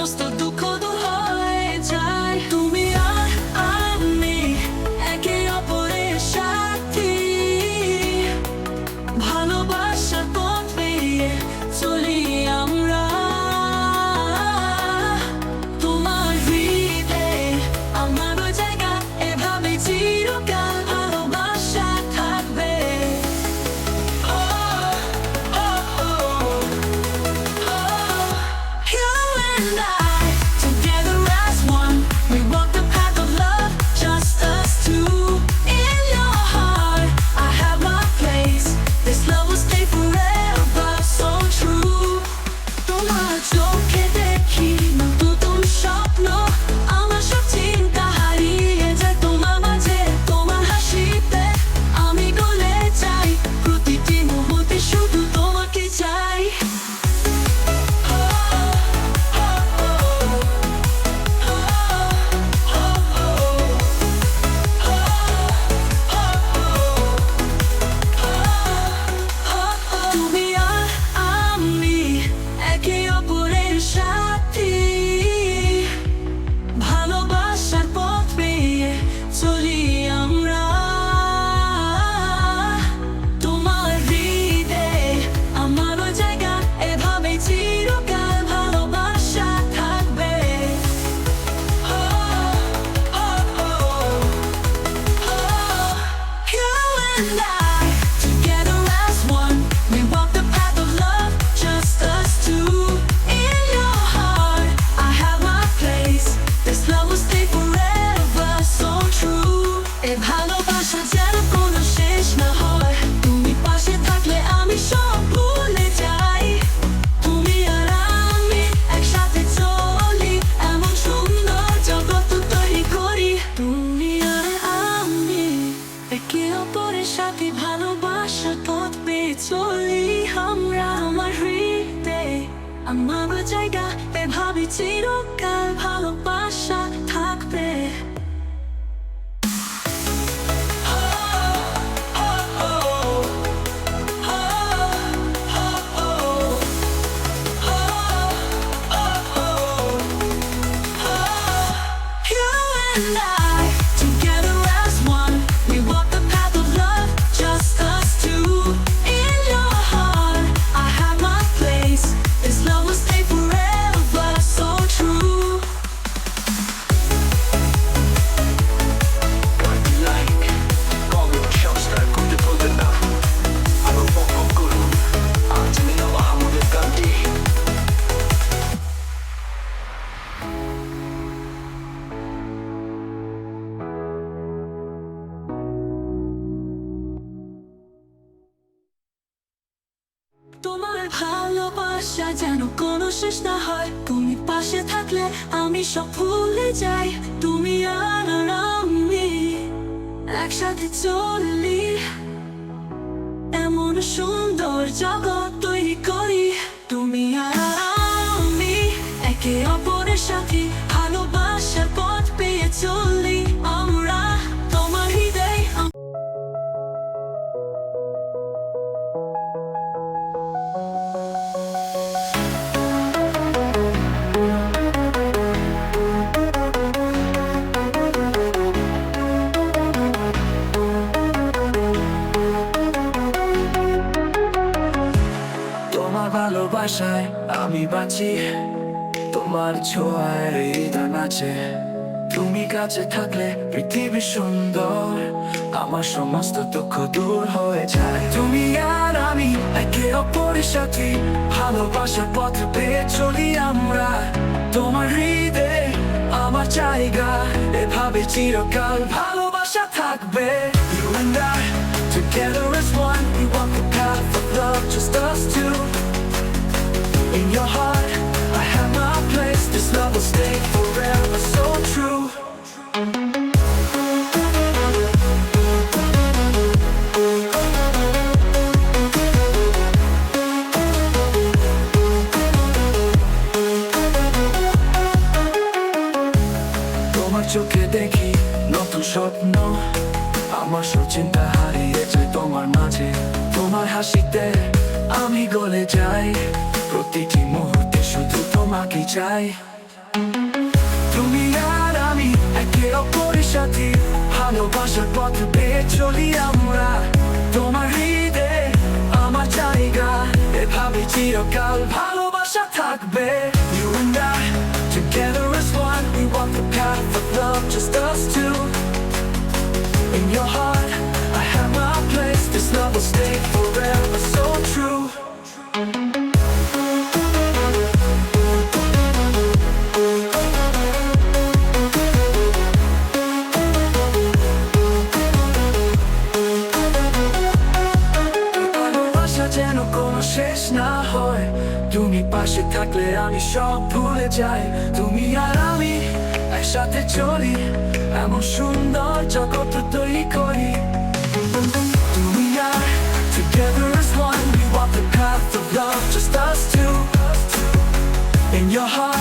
সমস্ত দুঃখ দূর হয়ে যায়। তুমি আর আমি একে অপরের সাথী, ভালোবাসার পথ পেরিয়ে চলি আমরা। তোমার হৃদয়ে আমারও জায়গা, এভাবে চিরকাল ভালোবাসা থাকবে। You and I, together as one, we walk the path of love, just us two. In your heart, I have my place. This love will stay forever, so true. তোমার চোখে দেখি নতুন স্বপ্ন, আমার সব চিন্তা হারিয়ে যায় তোমার মাঝে। তোমার হাসিতে আমি গলে যাই, প্রতিটি মুহূর্তে শুধু তোমাকে চাই। তুমি আর আমি একে অপরের সাথী, ভালোবাসার পথ পেয়ে চলি আমরা। তোমার হৃদয়ে আমারও জায়গা, এভাবে চিরকাল ভালোবাসা থাকবে। You and I, together as one, we walk the path of love, just us two. In your heart, I have my place. This love will stay forever, so true. এ ভালোবাসা যেন কোনো শেষ না হয়, তুমি পাশে থাকলে আমি সব ভুলে যাই। তুমি আর আমি একসাথে চলি, এমন সুন্দর জগৎ তৈরি করি। তুমি আর আমি একে অপরের সাথে ভালোবাসার পথ পেয়ে চলি আমরা। আমার হৃদয়ে আমারও জায়গা, এভাবে চিরকাল ভালোবাসা থাকবে। You and I, together as one, we walk the path of love, just us two. In your heart, I have my place. This love will stay forever, so true. তোমার ভালোবাসা যেন কোনো শেষ না হয়, তুমি পাশে থাকলে আমি সব ভুলে যাই। তুমি আর আমি একসাথে চলি, এমন সুন্দর জগৎ তৈরি করি। তুমি আর আমি একে অপরের সাথে ভালোবাসার পথ পেয়ে চলি আমরা। তোমার হৃদয়ে তোমার ভালোবাসায় আমি বাঁচি, তোমার ছোঁয়ায় হৃদয় নাচে। তুমি কাছে থাকলে পৃথিবী সুন্দর, আমার সমস্ত দুঃখ দূর হয়ে যায়। তুমি আর আমি একে অপরের সাথে ভালোবাসার পথ পেয়ে চলি আমরা। তোমার হৃদয়ে আমার জায়গা, এভাবে চিরকাল ভালোবাসা থাকবে। You and I, together as one, we walk the path of love, just us two. In your heart, I have my place. This love will stay forever, so true. তোমার চোখে দেখি নতুন স্বপ্ন, আমার সব চিন্তা হারিয়ে যায় তোমার মাঝে। তোমার হাসিতে আমি গলে যাই, প্রতিটি মুহূর্তে শুধু তোমাকে চাই। পরিসাথী ভালোবাসার পথ পেয়ে চলি আমরা তোমার হৃদয়ে আমার জায়গা এভাবে চিরকাল ভালোবাসা থাকবে You and I together as one we walk the path of love just us two In your heart I have my place this love will stay forever so true যেন কোনো শেষ না হয় তুমি পাশে থাকলে আমি সব ভুলে যাই তুমি আর আমি একসাথে চলি এমন সুন্দর জগৎ তৈরি করি তুমি আর together as one we walk the path of love just us two In your heart